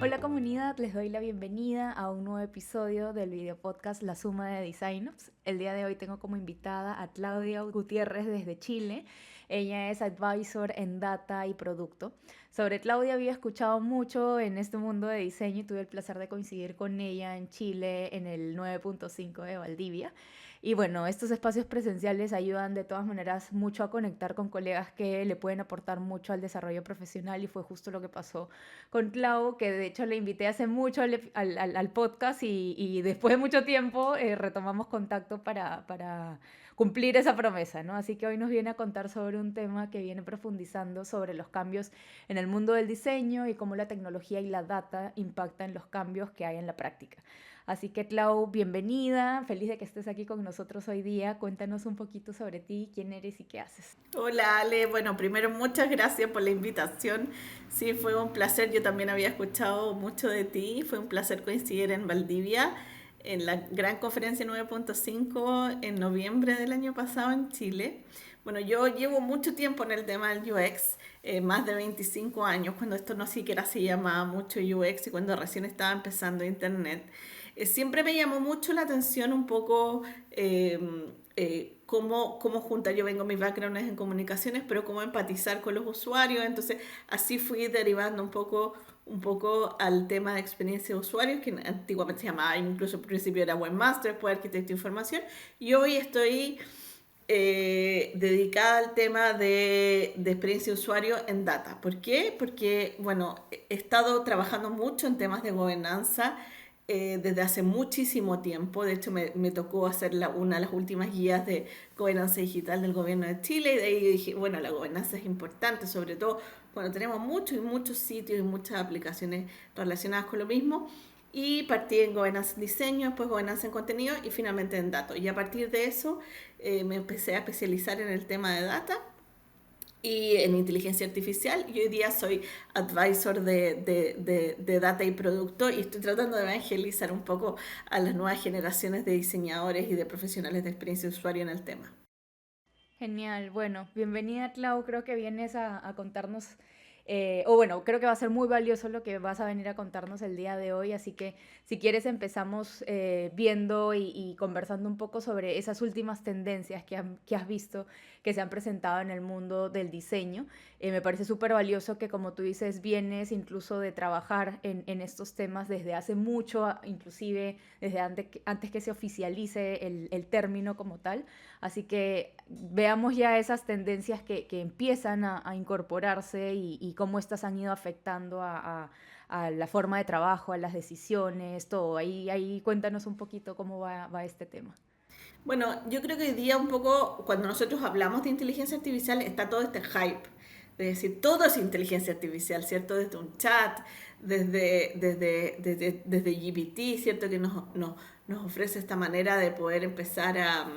Hola comunidad, les doy la bienvenida a un nuevo episodio del video podcast La Suma de Designops. El día de hoy tengo como invitada a Claudia Gutiérrez desde Chile. Ella es advisor en data y producto. Sobre Claudia había escuchado mucho en este mundo de diseño y tuve el placer de coincidir con ella en Chile en el 9.5 de Valdivia. Y bueno, estos espacios presenciales ayudan de todas maneras mucho a conectar con colegas que le pueden aportar mucho al desarrollo profesional y fue justo lo que pasó con Clau, que de hecho le invité hace mucho al podcast y después de mucho tiempo retomamos contacto para cumplir esa promesa, ¿no? Así que hoy nos viene a contar sobre un tema que viene profundizando sobre los cambios en el mundo del diseño y cómo la tecnología y la data impactan los cambios que hay en la práctica. Así que Clau, bienvenida, feliz de que estés aquí con nosotros hoy día. Cuéntanos un poquito sobre ti, quién eres y qué haces. Hola Ale, bueno, primero muchas gracias por la invitación. Sí, fue un placer, yo también había escuchado mucho de ti, fue un placer coincidir en Valdivia, en la gran conferencia 9.5 en noviembre del año pasado en Chile. Bueno, yo llevo mucho tiempo en el tema del UX, más de 25 años, cuando esto no siquiera se llamaba mucho UX y cuando recién estaba empezando Internet. Siempre me llamó mucho la atención un poco cómo juntar, yo vengo, mi background es en comunicaciones, pero cómo empatizar con los usuarios, entonces así fui derivando un poco al tema de experiencia de usuarios, que antiguamente se llamaba, incluso al principio era webmaster, después arquitecto de información, y hoy estoy dedicada al tema de experiencia de usuario en data. ¿Por qué? Porque, bueno, he estado trabajando mucho en temas de gobernanza desde hace muchísimo tiempo. De hecho, me tocó hacer una de las últimas guías de gobernanza digital del gobierno de Chile y de ahí dije, bueno, la gobernanza es importante, sobre todo cuando tenemos muchos y muchos sitios y muchas aplicaciones relacionadas con lo mismo. Y partí en gobernanza en diseño, después gobernanza en contenido y finalmente en datos. Y a partir de eso me empecé a especializar en el tema de data y en inteligencia artificial y hoy día soy advisor de data y producto y estoy tratando de evangelizar un poco a las nuevas generaciones de diseñadores y de profesionales de experiencia de usuario en el tema. Genial, bueno, bienvenida Clau, creo que vienes a contarnos, o bueno, creo que va a ser muy valioso lo que vas a venir a contarnos el día de hoy, así que si quieres empezamos viendo y conversando un poco sobre esas últimas tendencias que has visto que se han presentado en el mundo del diseño. Me parece súper valioso que como tú dices, vienes incluso de trabajar en estos temas desde hace mucho, inclusive desde antes que se oficialice el término como tal. Así que veamos ya esas tendencias que empiezan a incorporarse y cómo estas han ido afectando a la forma de trabajo, a las decisiones, todo. Ahí cuéntanos un poquito cómo va este tema. Bueno, yo creo que hoy día un poco cuando nosotros hablamos de inteligencia artificial está todo este hype. Es decir, todo es inteligencia artificial, ¿cierto? Desde un chat, desde GPT, ¿cierto? Que nos ofrece esta manera de poder empezar a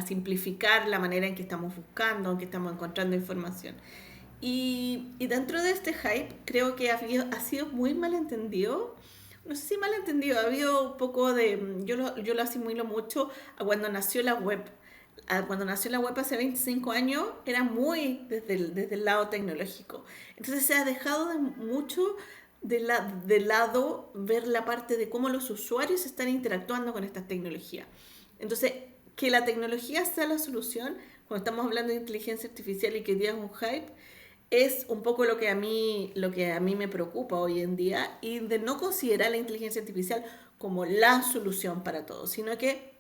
simplificar la manera en que estamos buscando, en que estamos encontrando información. Y dentro de este hype creo que ha sido muy malentendido. No sé si malentendido, ha habido un poco de... Yo lo asimilo mucho a cuando nació la web. Cuando nació la web hace 25 años era muy desde el lado tecnológico. Entonces se ha dejado mucho de lado ver la parte de cómo los usuarios están interactuando con estas tecnologías. Entonces, que la tecnología sea la solución, cuando estamos hablando de inteligencia artificial y que hoy día es un hype, es un poco lo que a mí me preocupa hoy en día y de no considerar la inteligencia artificial como la solución para todo, sino que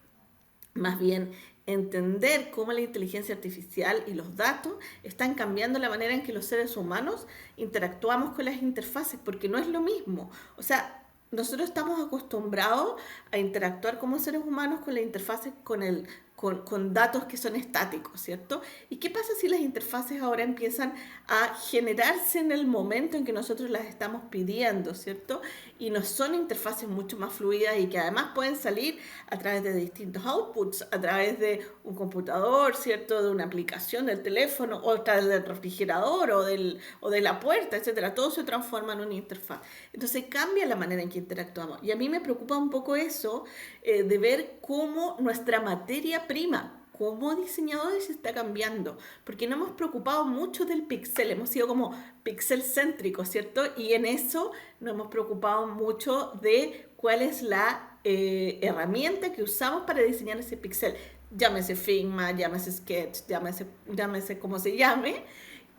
más bien entender cómo la inteligencia artificial y los datos están cambiando la manera en que los seres humanos interactuamos con las interfaces, porque no es lo mismo. O sea, nosotros estamos acostumbrados a interactuar como seres humanos con las interfaces, con datos que son estáticos, ¿cierto? ¿Y qué pasa si las interfaces ahora empiezan a generarse en el momento en que nosotros las estamos pidiendo, ¿cierto? Y no son interfaces mucho más fluidas y que además pueden salir a través de distintos outputs, a través de un computador, ¿cierto? De una aplicación del teléfono o a través del refrigerador o de la puerta, etcétera. Todo se transforma en una interfaz. Entonces cambia la manera en que interactuamos. Y a mí me preocupa un poco eso, de ver cómo nuestra materia prima, como diseñadores está cambiando, porque no hemos preocupado mucho del pixel, hemos sido como pixel céntricos, ¿cierto? Y en eso no hemos preocupado mucho de cuál es la herramienta que usamos para diseñar ese pixel. Llámese Figma, llámese Sketch, llámese como se llame,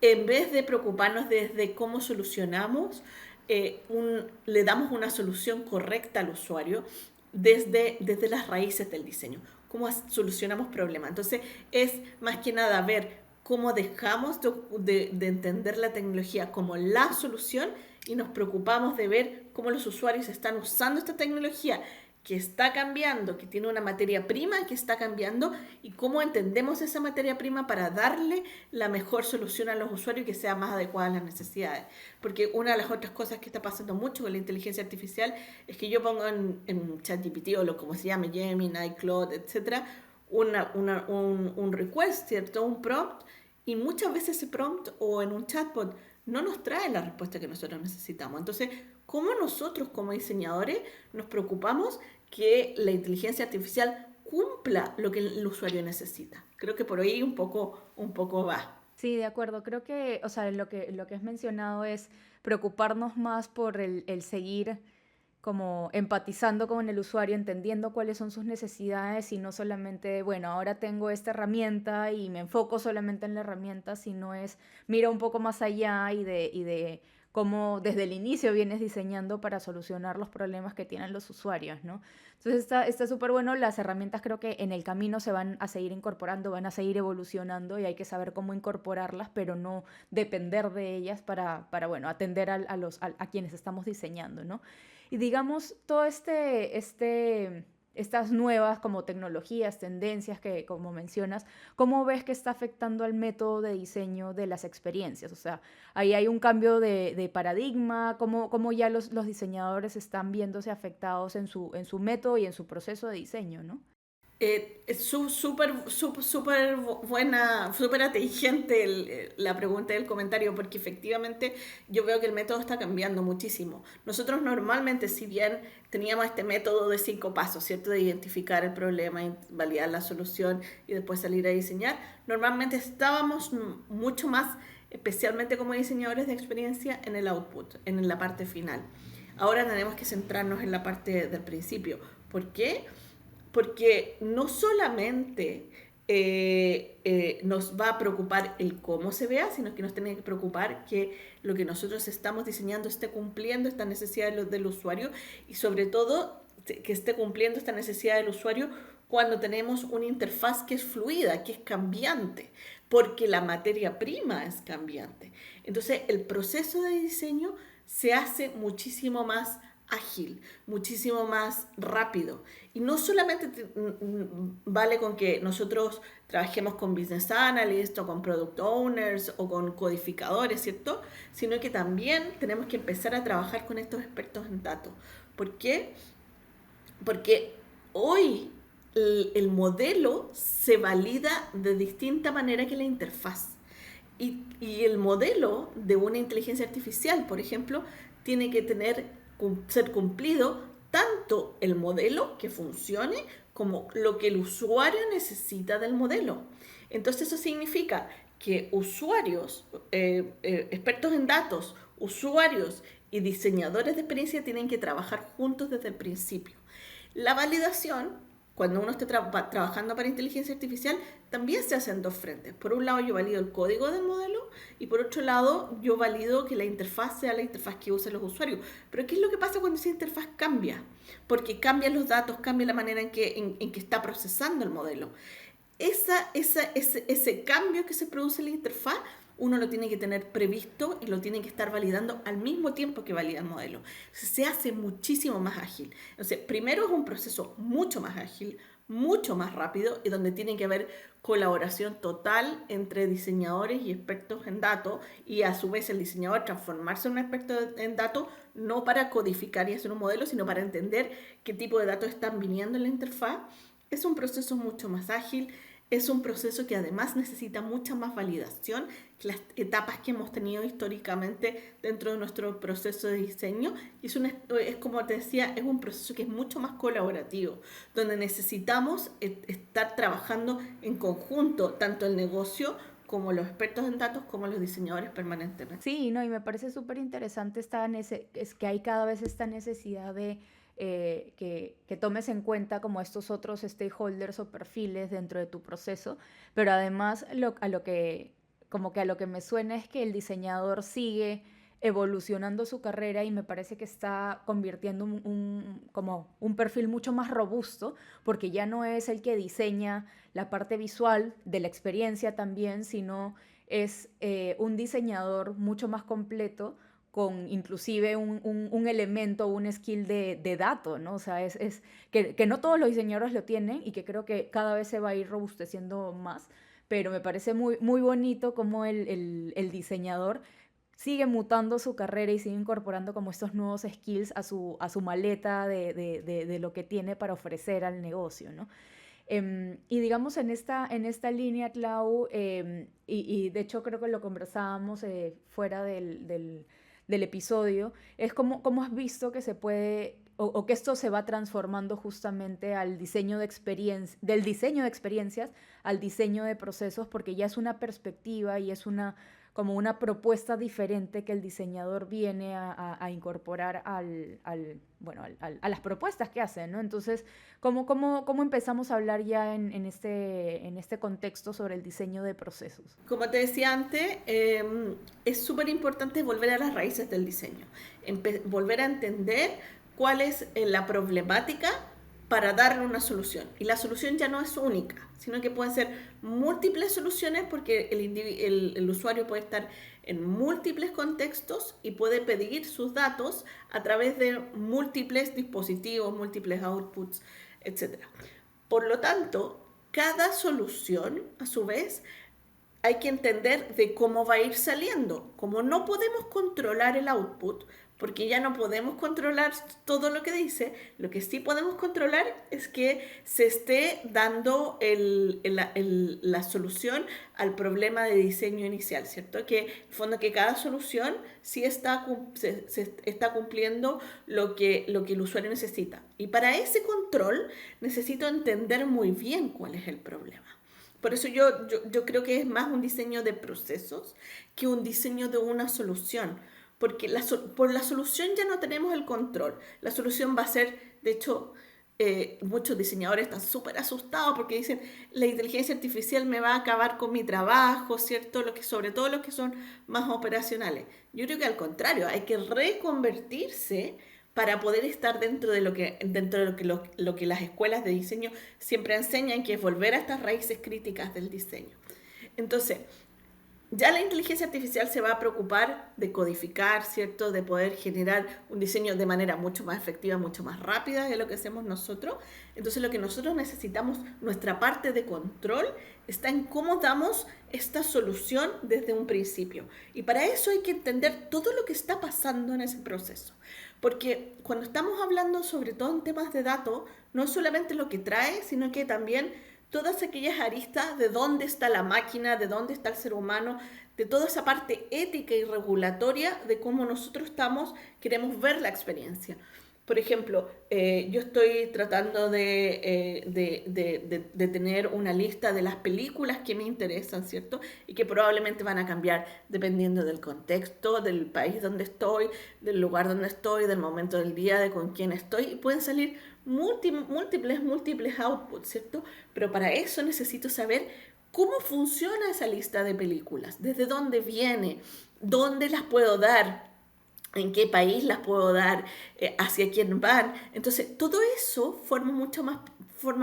en vez de preocuparnos desde cómo solucionamos, le damos una solución correcta al usuario desde las raíces del diseño, cómo solucionamos problemas. Entonces es más que nada ver cómo dejamos de entender la tecnología como la solución y nos preocupamos de ver cómo los usuarios están usando esta tecnología que está cambiando, que tiene una materia prima que está cambiando, y cómo entendemos esa materia prima para darle la mejor solución a los usuarios que sea más adecuada a las necesidades. Porque una de las otras cosas que está pasando mucho con la inteligencia artificial es que yo pongo en ChatGPT o lo como se llame, Gemini, Claude, etcétera, un request, ¿cierto? Un prompt, y muchas veces ese prompt o en un chatbot no nos trae la respuesta que nosotros necesitamos. Entonces, ¿cómo nosotros como diseñadores nos preocupamos que la inteligencia artificial cumpla lo que el usuario necesita? Creo que por ahí un poco va. Sí, de acuerdo. Creo que, o sea, lo que has mencionado es preocuparnos más por el seguir como empatizando con el usuario, entendiendo cuáles son sus necesidades y no solamente, bueno, ahora tengo esta herramienta y me enfoco solamente en la herramienta, sino es mira un poco más allá y de cómo desde el inicio vienes diseñando para solucionar los problemas que tienen los usuarios, ¿no? Entonces está súper bueno, las herramientas creo que en el camino se van a seguir incorporando, van a seguir evolucionando y hay que saber cómo incorporarlas, pero no depender de ellas para bueno, atender a quienes estamos diseñando, ¿no? Y digamos, todo estas nuevas como tecnologías, tendencias que como mencionas, ¿cómo ves que está afectando al método de diseño de las experiencias? O sea, ahí hay un cambio de paradigma, ¿cómo ya los diseñadores están viéndose afectados en su método y en su proceso de diseño, ¿no? Es súper buena, súper inteligente la pregunta y el comentario, porque efectivamente yo veo que el método está cambiando muchísimo. Nosotros normalmente, si bien teníamos este método de 5 pasos, ¿cierto? De identificar el problema, validar la solución y después salir a diseñar, normalmente estábamos mucho más, especialmente como diseñadores de experiencia, en el output, en la parte final. Ahora tenemos que centrarnos en la parte del principio. ¿Por qué? Porque no solamente nos va a preocupar el cómo se vea, sino que nos tiene que preocupar que lo que nosotros estamos diseñando esté cumpliendo esta necesidad del usuario, y sobre todo que esté cumpliendo esta necesidad del usuario cuando tenemos una interfaz que es fluida, que es cambiante, porque la materia prima es cambiante. Entonces el proceso de diseño se hace muchísimo más ágil, muchísimo más rápido. Y no solamente vale con que nosotros trabajemos con business analysts o con product owners o con codificadores, ¿cierto? Sino que también tenemos que empezar a trabajar con estos expertos en datos. ¿Por qué? Porque hoy el modelo se valida de distinta manera que la interfaz. Y el modelo de una inteligencia artificial, por ejemplo, tiene que ser cumplido tanto el modelo que funcione como lo que el usuario necesita del modelo. Entonces eso significa que usuarios, expertos en datos, usuarios y diseñadores de experiencia tienen que trabajar juntos desde el principio. La validación, cuando uno esté trabajando para inteligencia artificial, también se hace en dos frentes. Por un lado, yo valido el código del modelo, y por otro lado, yo valido que la interfaz sea la interfaz que usen los usuarios. Pero ¿qué es lo que pasa cuando esa interfaz cambia? Porque cambian los datos, cambia la manera en que está procesando el modelo. Ese cambio que se produce en la interfaz, uno lo tiene que tener previsto y lo tiene que estar validando al mismo tiempo que valida el modelo. Se hace muchísimo más ágil. Entonces, primero es un proceso mucho más ágil, mucho más rápido, y donde tiene que haber colaboración total entre diseñadores y expertos en datos, y a su vez el diseñador transformarse en un experto en datos, no para codificar y hacer un modelo, sino para entender qué tipo de datos están viniendo en la interfaz. Es un proceso mucho más ágil. es un proceso que además necesita mucha más validación que las etapas que hemos tenido históricamente dentro de nuestro proceso de diseño. Y es como te decía, es un proceso que es mucho más colaborativo, donde necesitamos estar trabajando en conjunto, tanto el negocio como los expertos en datos, como los diseñadores permanentemente. Sí, no, y me parece súper interesante es que hay cada vez esta necesidad de que tomes en cuenta como estos otros stakeholders o perfiles dentro de tu proceso, pero además como que a lo que me suena es que el diseñador sigue evolucionando su carrera y me parece que está convirtiendo como un perfil mucho más robusto, porque ya no es el que diseña la parte visual de la experiencia también, sino es un diseñador mucho más completo con inclusive un elemento, un skill de dato, ¿no? O sea, es que no todos los diseñadores lo tienen y que creo que cada vez se va a ir robusteciendo más, pero me parece muy, muy bonito cómo el diseñador sigue mutando su carrera y sigue incorporando como estos nuevos skills a su maleta de lo que tiene para ofrecer al negocio, ¿no? Y digamos en esta línea, Clau, y de hecho creo que lo conversábamos fuera del episodio, es como has visto que se puede, o que esto se va transformando justamente al diseño de del diseño de experiencias al diseño de procesos, porque ya es una perspectiva y es como una propuesta diferente que el diseñador viene a incorporar a las propuestas que hacen, ¿no? Entonces, ¿cómo empezamos a hablar ya en este contexto sobre el diseño de procesos? Como te decía antes, es súper importante volver a las raíces del diseño, volver a entender cuál es la problemática para darle una solución. Y la solución ya no es única, sino que pueden ser múltiples soluciones porque el usuario puede estar en múltiples contextos y puede pedir sus datos a través de múltiples dispositivos, múltiples outputs, etc. Por lo tanto, cada solución, a su vez, hay que entender de cómo va a ir saliendo. Como no podemos controlar el output, porque ya no podemos controlar todo lo que dice, lo que sí podemos controlar es que se esté dando la solución al problema de diseño inicial, ¿cierto? Que en el fondo que cada solución sí se está cumpliendo lo que el usuario necesita. Y para ese control necesito entender muy bien cuál es el problema. Por eso yo creo que es más un diseño de procesos que un diseño de una solución, porque por la solución ya no tenemos el control. La solución va a ser, de hecho, muchos diseñadores están súper asustados porque dicen, la inteligencia artificial me va a acabar con mi trabajo, ¿cierto? Sobre todo los que son más operacionales. Yo creo que al contrario, hay que reconvertirse para poder estar dentro de lo que las escuelas de diseño siempre enseñan, que es volver a estas raíces críticas del diseño. Entonces, ya la inteligencia artificial se va a preocupar de codificar, ¿cierto? De poder generar un diseño de manera mucho más efectiva, mucho más rápida de lo que hacemos nosotros. Entonces, lo que nosotros necesitamos, nuestra parte de control, está en cómo damos esta solución desde un principio. Y para eso hay que entender todo lo que está pasando en ese proceso. Porque cuando estamos hablando sobre todo en temas de datos, no es solamente lo que trae, sino que también todas aquellas aristas de dónde está la máquina, de dónde está el ser humano, de toda esa parte ética y regulatoria de cómo nosotros queremos ver la experiencia. Por ejemplo, yo estoy tratando de tener una lista de las películas que me interesan, ¿cierto? Y que probablemente van a cambiar dependiendo del contexto, del país donde estoy, del lugar donde estoy, del momento del día, de con quién estoy. Y pueden salir múltiples outputs, ¿cierto? Pero para eso necesito saber cómo funciona esa lista de películas, desde dónde viene, dónde las puedo dar, en qué país las puedo dar, hacia quién van. Entonces, todo eso forma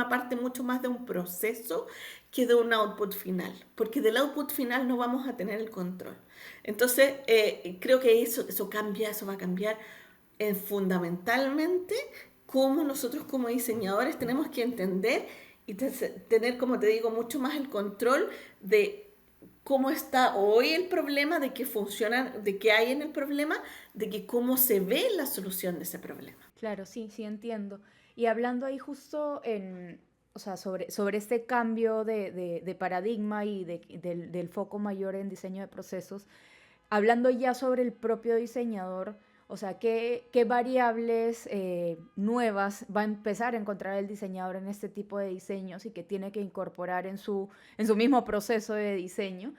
parte mucho más de un proceso que de un output final, porque del output final no vamos a tener el control. Entonces, creo que eso va a cambiar fundamentalmente cómo nosotros como diseñadores tenemos que entender y tener, como te digo, mucho más el control de cómo está hoy el problema, de qué funciona, de qué hay en el problema, de que cómo se ve la solución de ese problema. Claro, sí, sí entiendo. Y hablando ahí justo o sea, sobre este cambio de paradigma y del foco mayor en diseño de procesos, hablando ya sobre el propio diseñador, o sea, ¿qué variables nuevas va a empezar a encontrar el diseñador en este tipo de diseños y que tiene que incorporar en su mismo proceso de diseño?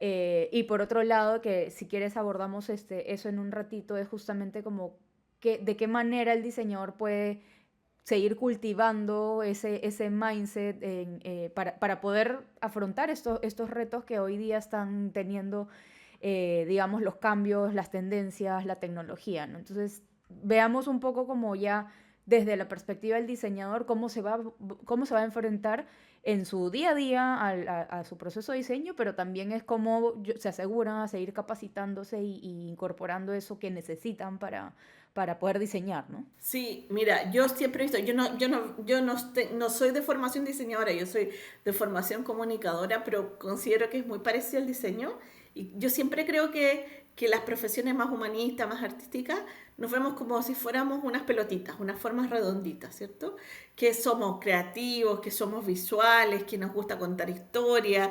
Y por otro lado, que si quieres abordamos eso en un ratito, es justamente como de qué manera el diseñador puede seguir cultivando ese mindset para poder afrontar estos retos que hoy día están teniendo, digamos, los cambios, las tendencias, la tecnología, ¿no? Entonces, veamos un poco como ya desde la perspectiva del diseñador cómo se va a enfrentar en su día a día a su proceso de diseño, pero también es cómo se aseguran a seguir capacitándose y incorporando eso que necesitan para poder diseñar, ¿no? Sí, mira, yo siempre he visto, no soy de formación diseñadora, yo soy de formación comunicadora, pero considero que es muy parecido al diseño. Y yo siempre creo que las profesiones más humanistas, más artísticas, nos vemos como si fuéramos unas pelotitas, unas formas redonditas, ¿cierto? Que somos creativos, que somos visuales, que nos gusta contar historias.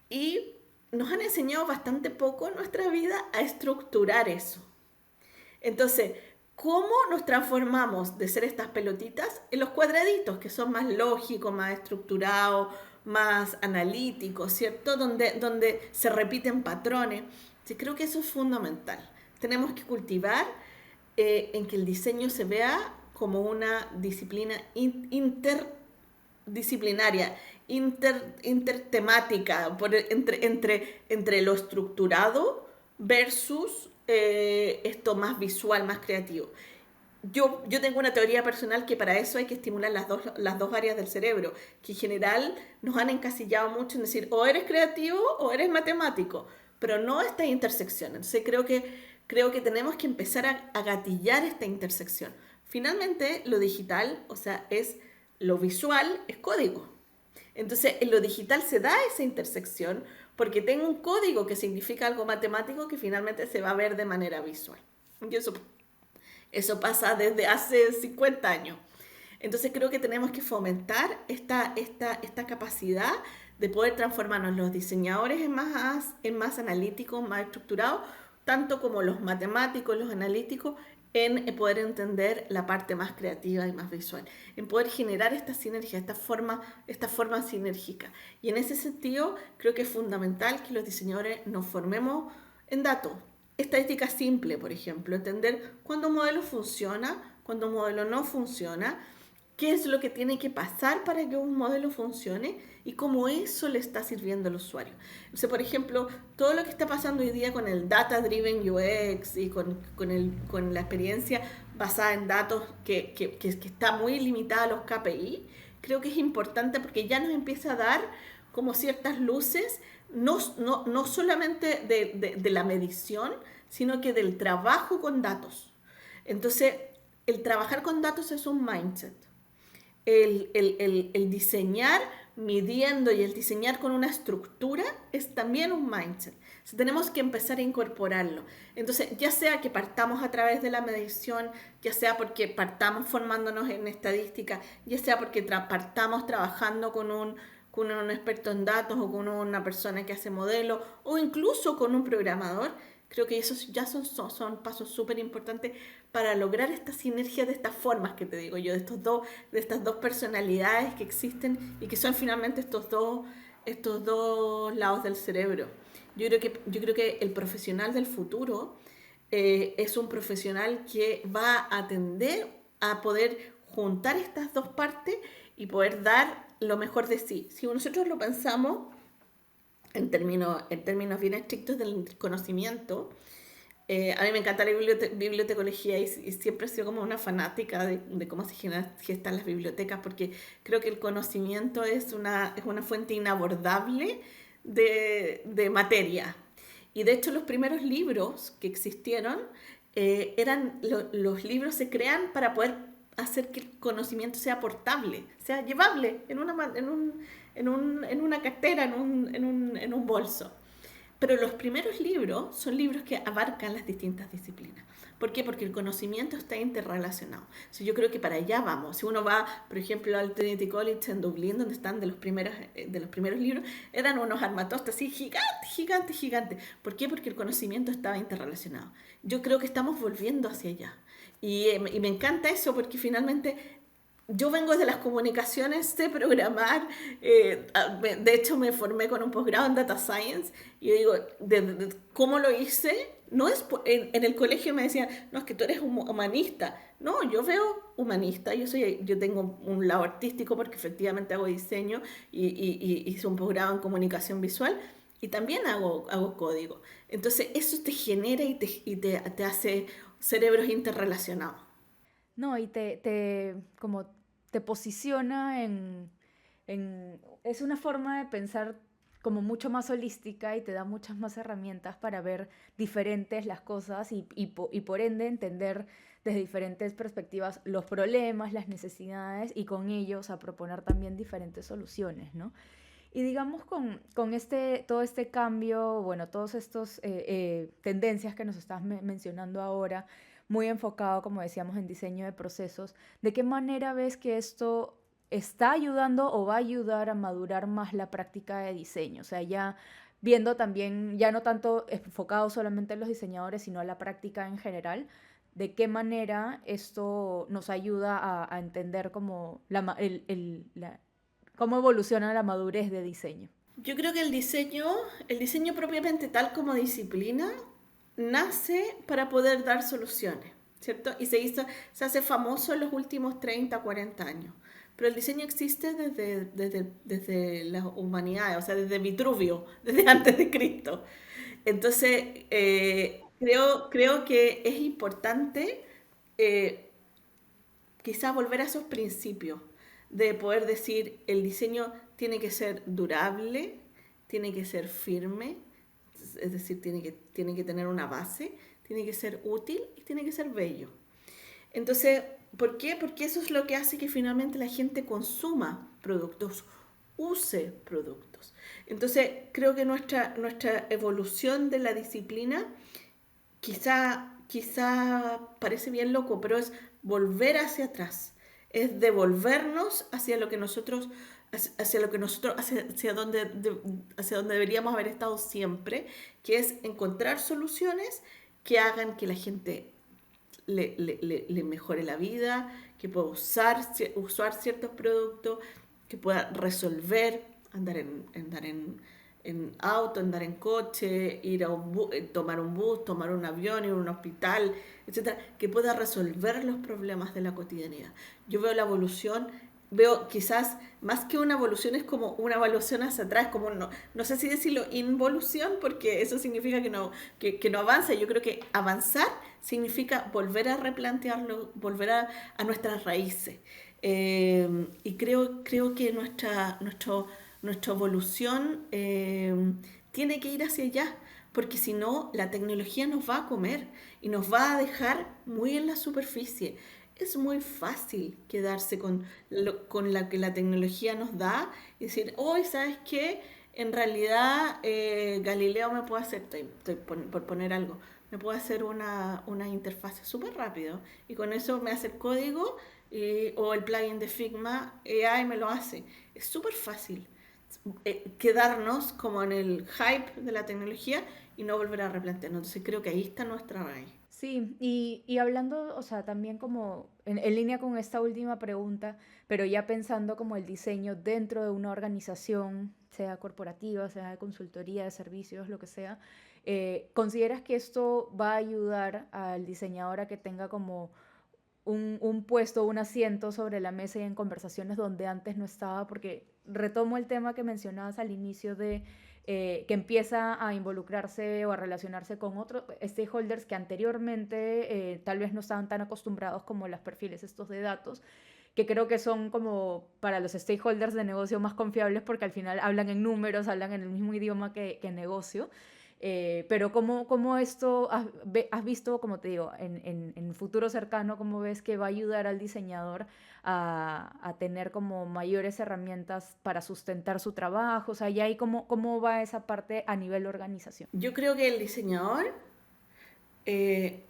Y nos han enseñado bastante poco en nuestra vida a estructurar eso. Entonces, ¿cómo nos transformamos de ser estas pelotitas en los cuadraditos, que son más lógicos, más estructurados, más analíticos, ¿cierto? Donde se repiten patrones. Sí, creo que eso es fundamental. Tenemos que cultivar en que el diseño se vea como una disciplina interdisciplinaria, intertemática, entre lo estructurado versus esto más visual, más creativo. Yo tengo una teoría personal que para eso hay que estimular las dos áreas del cerebro, que en general nos han encasillado mucho en decir o eres creativo o eres matemático, pero no esta intersección. Entonces creo que tenemos que empezar a gatillar esta intersección. Finalmente, lo digital, o sea, lo visual es código. Entonces, en lo digital se da esa intersección porque tengo un código que significa algo matemático que finalmente se va a ver de manera visual. Y eso pasa desde hace 50 años. Entonces, creo que tenemos que fomentar esta capacidad de poder transformarnos los diseñadores en más analíticos, más estructurados, tanto como los matemáticos, los analíticos, en poder entender la parte más creativa y más visual, en poder generar esta sinergia, esta forma sinérgica. Y en ese sentido, creo que es fundamental que los diseñadores nos formemos en datos. Estadística simple, por ejemplo, entender cuándo un modelo funciona, cuándo un modelo no funciona, qué es lo que tiene que pasar para que un modelo funcione y cómo eso le está sirviendo al usuario. O sea, por ejemplo, todo lo que está pasando hoy día con el Data Driven UX y con la experiencia basada en datos que está muy limitada a los KPI, creo que es importante porque ya nos empieza a dar como ciertas luces, no solamente de la medición, sino que del trabajo con datos. Entonces, el trabajar con datos es un mindset. El diseñar midiendo y el diseñar con una estructura es también un mindset. Entonces, tenemos que empezar a incorporarlo. Entonces, ya sea que partamos a través de la medición, ya sea porque partamos formándonos en estadística, ya sea porque partamos trabajando con un experto en datos o con una persona que hace modelos o incluso con un programador, creo que esos ya son pasos súper importantes para lograr esta sinergia de estas formas que te digo yo, de estas dos personalidades que existen y que son finalmente estos dos lados del cerebro. Yo creo que el profesional del futuro es un profesional que va a tender a poder juntar estas dos partes y poder dar lo mejor de sí. Si nosotros lo pensamos en términos bien estrictos del conocimiento, a mí me encanta la bibliotecología y siempre he sido como una fanática de cómo se gestan las bibliotecas, porque creo que el conocimiento es una fuente inabordable de materia. Y de hecho los primeros libros que existieron los libros se crean para poder hacer que el conocimiento sea portable, sea llevable en una cartera, en un bolso. Pero los primeros libros son libros que abarcan las distintas disciplinas. ¿Por qué? Porque el conocimiento está interrelacionado. So, yo creo que para allá vamos. Si uno va, por ejemplo, al Trinity College en Dublín, donde están de los primeros libros, eran unos armatostes así gigantes, gigantes, gigantes. ¿Por qué? Porque el conocimiento estaba interrelacionado. Yo creo que estamos volviendo hacia allá. Y me encanta eso porque finalmente yo vengo de las comunicaciones, de programar, de hecho me formé con un posgrado en Data Science y yo digo, ¿cómo lo hice? No es en el colegio me decían, no, es que tú eres humanista. No, yo veo humanista, yo tengo un lado artístico porque efectivamente hago diseño y hice un posgrado en comunicación visual y también hago código. Entonces eso te genera te hace cerebros interrelacionados. No, y como te posiciona es una forma de pensar como mucho más holística y te da muchas más herramientas para ver diferentes las cosas y por ende entender desde diferentes perspectivas los problemas, las necesidades y con ellos a proponer también diferentes soluciones, ¿no? Y digamos con todo este cambio, bueno, todos estos tendencias que nos estás mencionando ahora, muy enfocado, como decíamos, en diseño de procesos, ¿de qué manera ves que esto está ayudando o va a ayudar a madurar más la práctica de diseño? O sea, ya viendo también, ya no tanto enfocado solamente en los diseñadores, sino a la práctica en general, ¿de qué manera esto nos ayuda a entender como cómo evoluciona la madurez de diseño? Yo creo que el diseño propiamente tal como disciplina, nace para poder dar soluciones, ¿cierto? Y se hace famoso en los últimos 30, 40 años. Pero el diseño existe desde la humanidad, o sea, desde Vitruvio, desde antes de Cristo. Entonces, creo que es importante eh, quizá volver a esos principios de poder decir el diseño tiene que ser durable, tiene que ser firme, es decir, tiene que tener una base, tiene que ser útil y tiene que ser bello. Entonces, ¿por qué? Porque eso es lo que hace que finalmente la gente consuma productos, use productos. Entonces, creo que nuestra evolución de la disciplina quizá parece bien loco, pero es volver hacia atrás, es devolvernos hacia lo que nosotros, hacia donde deberíamos haber estado siempre, que es encontrar soluciones que hagan que la gente le mejore la vida, que pueda usar ciertos productos, que pueda resolver, andar en auto, andar en coche, tomar un bus, tomar un avión, ir a un hospital, etcétera, que pueda resolver los problemas de la cotidianidad. Yo veo la evolución, veo quizás más que una evolución, es como una evolución hacia atrás, como no sé si decirlo involución, porque eso significa que no avanza. Yo creo que avanzar significa volver a replantearlo, volver a nuestras raíces. Y creo que nuestra evolución tiene que ir hacia allá, porque si no, la tecnología nos va a comer y nos va a dejar muy en la superficie. Es muy fácil quedarse con la que la tecnología nos da y decir, hoy, ¿sabes qué? En realidad, Galileo me puede hacer, por poner algo, me puede hacer una interfaz súper rápido y con eso me hace el código o el plugin de Figma, AI me lo hace. Es súper fácil quedarnos como en el hype de la tecnología y no volver a replantearnos. Entonces creo que ahí está nuestra raíz. Sí, y hablando, o sea, también como en línea con esta última pregunta, pero ya pensando como el diseño dentro de una organización, sea corporativa, sea de consultoría, de servicios, lo que sea, ¿consideras que esto va a ayudar al diseñador a que tenga como un puesto, un asiento sobre la mesa y en conversaciones donde antes no estaba? Porque retomo el tema que mencionabas al inicio de que empieza a involucrarse o a relacionarse con otros stakeholders que anteriormente tal vez no estaban tan acostumbrados como los perfiles estos de datos, que creo que son como para los stakeholders de negocio más confiables porque al final hablan en números, hablan en el mismo idioma que negocio. Pero cómo esto has visto, como te digo, en futuro cercano, cómo ves que va a ayudar al diseñador a tener como mayores herramientas para sustentar su trabajo? O sea, ya ahí cómo va esa parte a nivel organización. Yo creo que el diseñador, eh,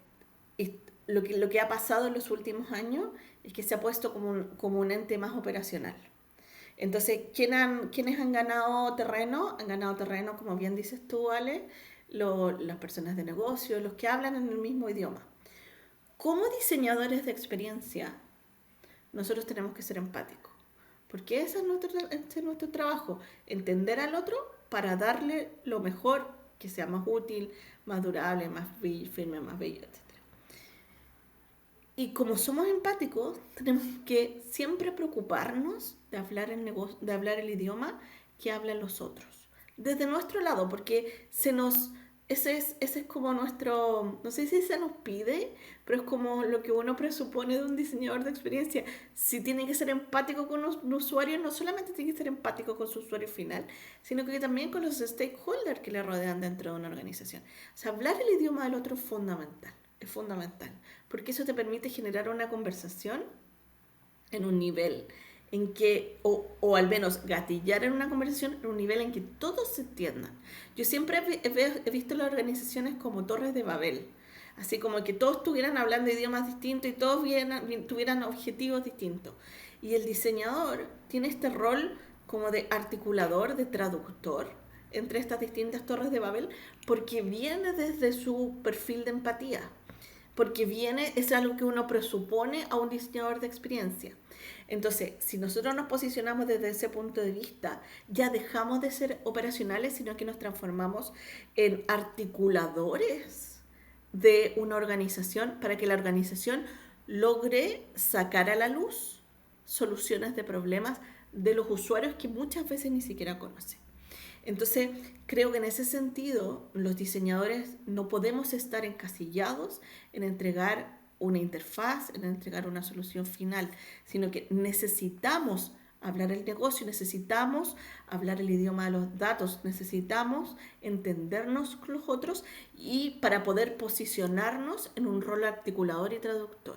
lo que ha pasado en los últimos años es que se ha puesto como un ente más operacional. Entonces, ¿quiénes han ganado terreno? Han ganado terreno, como bien dices tú, Ale, las personas de negocio, los que hablan en el mismo idioma. Como diseñadores de experiencia, nosotros tenemos que ser empáticos, porque ese es nuestro trabajo, entender al otro para darle lo mejor, que sea más útil, más durable, más firme, más bello, etc. Y como somos empáticos, tenemos que siempre preocuparnos de hablar de hablar el idioma que hablan los otros. Desde nuestro lado, porque ese es como nuestro, no sé si se nos pide, pero es como lo que uno presupone de un diseñador de experiencia. Si tiene que ser empático con un usuario, no solamente tiene que ser empático con su usuario final, sino que también con los stakeholders que le rodean dentro de una organización. O sea, hablar el idioma del otro es fundamental, porque eso te permite generar una conversación en un nivel en que, o al menos gatillar en una conversación en un nivel en que todos se entiendan. Yo siempre he visto las organizaciones como torres de Babel, así como que todos estuvieran hablando idiomas distintos y todos tuvieran objetivos distintos. Y el diseñador tiene este rol como de articulador, de traductor entre estas distintas torres de Babel, porque viene desde su perfil de empatía, porque es algo que uno presupone a un diseñador de experiencia. Entonces, si nosotros nos posicionamos desde ese punto de vista, ya dejamos de ser operacionales, sino que nos transformamos en articuladores de una organización para que la organización logre sacar a la luz soluciones de problemas de los usuarios que muchas veces ni siquiera conocen. Entonces, creo que en ese sentido, los diseñadores no podemos estar encasillados en entregar una interfaz, en entregar una solución final, sino que necesitamos hablar el negocio, necesitamos hablar el idioma de los datos, necesitamos entendernos con los otros y para poder posicionarnos en un rol articulador y traductor.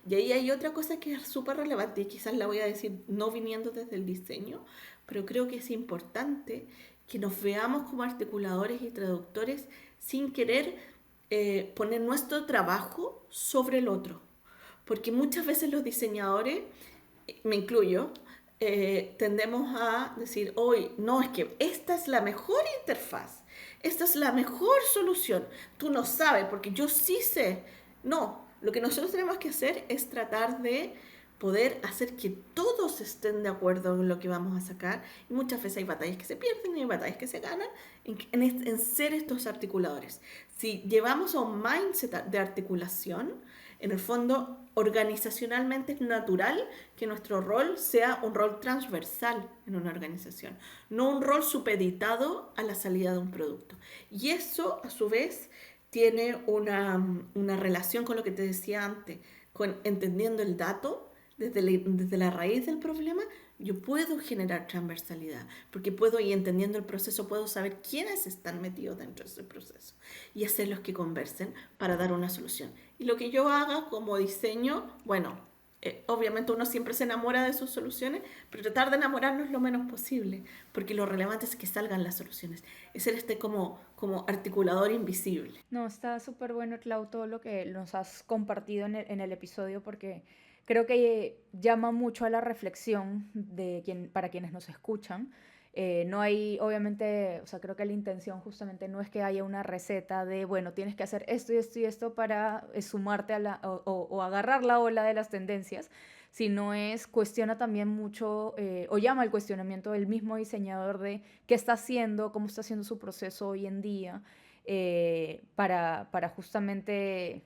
Y ahí hay otra cosa que es súper relevante y quizás la voy a decir no viniendo desde el diseño, pero creo que es importante que nos veamos como articuladores y traductores sin querer poner nuestro trabajo sobre el otro. Porque muchas veces los diseñadores, me incluyo, tendemos a decir, hoy, no, es que esta es la mejor interfaz, esta es la mejor solución, tú no sabes, porque yo sí sé. No, lo que nosotros tenemos que hacer es tratar de poder hacer que todos estén de acuerdo en lo que vamos a sacar. Y muchas veces hay batallas que se pierden y hay batallas que se ganan en ser estos articuladores. Si llevamos a un mindset de articulación, en el fondo, organizacionalmente es natural que nuestro rol sea un rol transversal en una organización, no un rol supeditado a la salida de un producto. Y eso, a su vez, tiene una relación con lo que te decía antes, con entendiendo el dato desde la raíz del problema. Yo puedo generar transversalidad, porque puedo, y entendiendo el proceso, puedo saber quiénes están metidos dentro de ese proceso y hacerlos que conversen para dar una solución. Y lo que yo haga como diseño, bueno, obviamente uno siempre se enamora de sus soluciones, pero tratar de enamorarnos lo menos posible, porque lo relevante es que salgan las soluciones. Es ser como articulador invisible. No, está súper bueno, Clau, todo lo que nos has compartido en el episodio, porque creo que llama mucho a la reflexión para quienes nos escuchan. No hay, obviamente, o sea, creo que la intención justamente no es que haya una receta de, bueno, tienes que hacer esto y esto y esto para sumarte o agarrar la ola de las tendencias, sino cuestiona también mucho, o llama al cuestionamiento del mismo diseñador de qué está haciendo, cómo está haciendo su proceso hoy en día, para justamente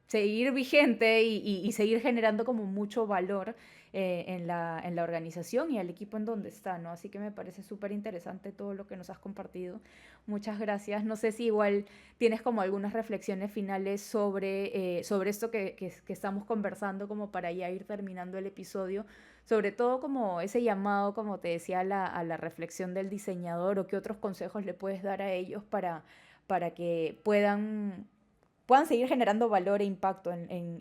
seguir vigente y seguir generando como mucho valor en la organización y al equipo en donde está, ¿no? Así que me parece súper interesante todo lo que nos has compartido. Muchas gracias. No sé si igual tienes como algunas reflexiones finales sobre esto que estamos conversando, como para ya ir terminando el episodio, sobre todo como ese llamado, como te decía, a la reflexión del diseñador, o qué otros consejos le puedes dar a ellos para que puedan seguir generando valor e impacto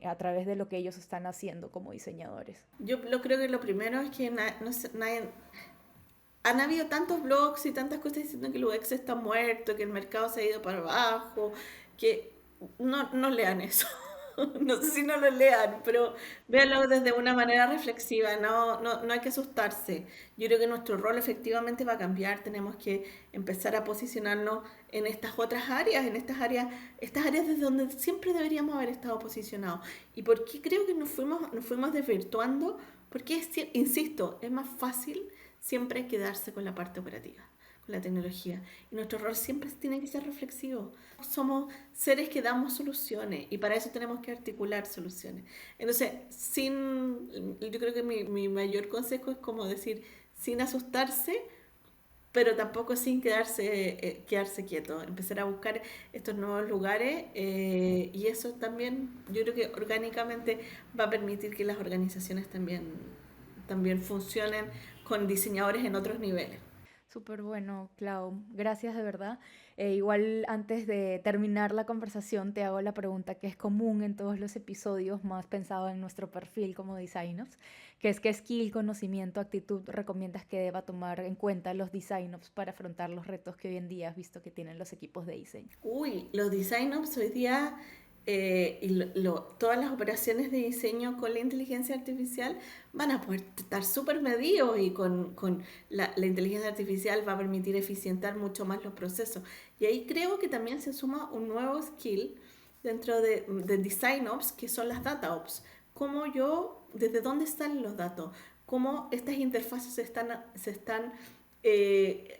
a través de lo que ellos están haciendo como diseñadores. Yo creo que lo primero es que han habido tantos blogs y tantas cosas diciendo que el UX está muerto, que el mercado se ha ido para abajo, que no lean eso. No sé si no lo lean, pero véanlo desde una manera reflexiva, no hay que asustarse. Yo creo que nuestro rol efectivamente va a cambiar, tenemos que empezar a posicionarnos en estas otras áreas, estas áreas desde donde siempre deberíamos haber estado posicionados. ¿Y por qué creo que nos fuimos desvirtuando? Porque, insisto, es más fácil siempre quedarse con la parte operativa, con la tecnología. Y nuestro rol siempre tiene que ser reflexivo. Somos seres que damos soluciones y para eso tenemos que articular soluciones. Entonces, yo creo que mi mayor consejo es como decir, sin asustarse, pero tampoco sin quedarse quieto, empezar a buscar estos nuevos lugares y eso también yo creo que orgánicamente va a permitir que las organizaciones también funcionen con diseñadores en otros niveles. Súper bueno, Clau. Gracias de verdad. Igual antes de terminar la conversación te hago la pregunta que es común en todos los episodios, más pensado en nuestro perfil como designers, que es qué skill, conocimiento, actitud recomiendas que deba tomar en cuenta los designers para afrontar los retos que hoy en día has visto que tienen los equipos de diseño. Uy, los designers hoy día todas las operaciones de diseño con la inteligencia artificial van a poder estar súper medidos y con la inteligencia artificial va a permitir eficientar mucho más los procesos. Y ahí creo que también se suma un nuevo skill dentro de Design Ops, que son las Data Ops. ¿Desde dónde están los datos? ¿Cómo estas interfaces se están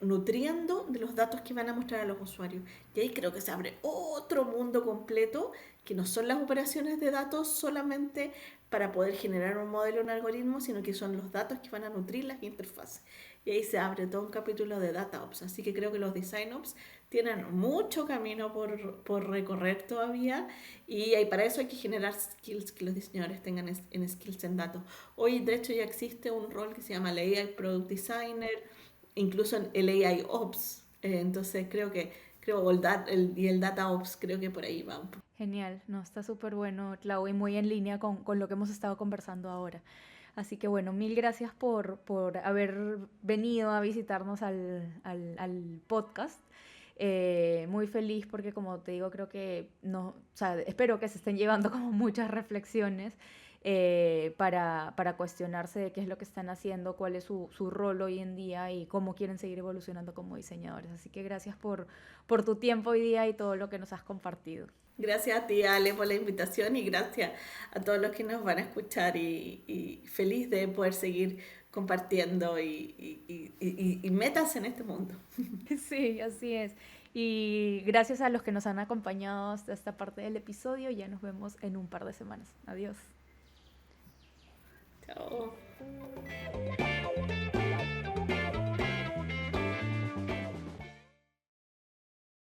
nutriendo de los datos que van a mostrar a los usuarios? Y ahí creo que se abre otro mundo completo que no son las operaciones de datos solamente para poder generar un modelo o un algoritmo, sino que son los datos que van a nutrir las interfaces. Y ahí se abre todo un capítulo de Data Ops. Así que creo que los Design Ops tienen mucho camino por recorrer todavía y para eso hay que generar skills que los diseñadores tengan en skills en datos. Hoy de hecho ya existe un rol que se llama el AI Product Designer, incluso en el AI Ops. Entonces el Data Ops creo que por ahí va un poco. Genial, no, está súper bueno, Clau, y muy en línea con lo que hemos estado conversando ahora. Así que bueno, mil gracias por haber venido a visitarnos al podcast. Muy feliz porque como te digo, creo que no, o sea, espero que se estén llevando como muchas reflexiones para cuestionarse de qué es lo que están haciendo, cuál es su rol hoy en día y cómo quieren seguir evolucionando como diseñadores. Así que gracias por tu tiempo hoy día y todo lo que nos has compartido. Gracias a ti, Ale, por la invitación y gracias a todos los que nos van a escuchar y feliz de poder seguir compartiendo y metas en este mundo. Sí, así es. Y gracias a los que nos han acompañado hasta esta parte del episodio. Ya nos vemos en un par de semanas. Adiós. Chao.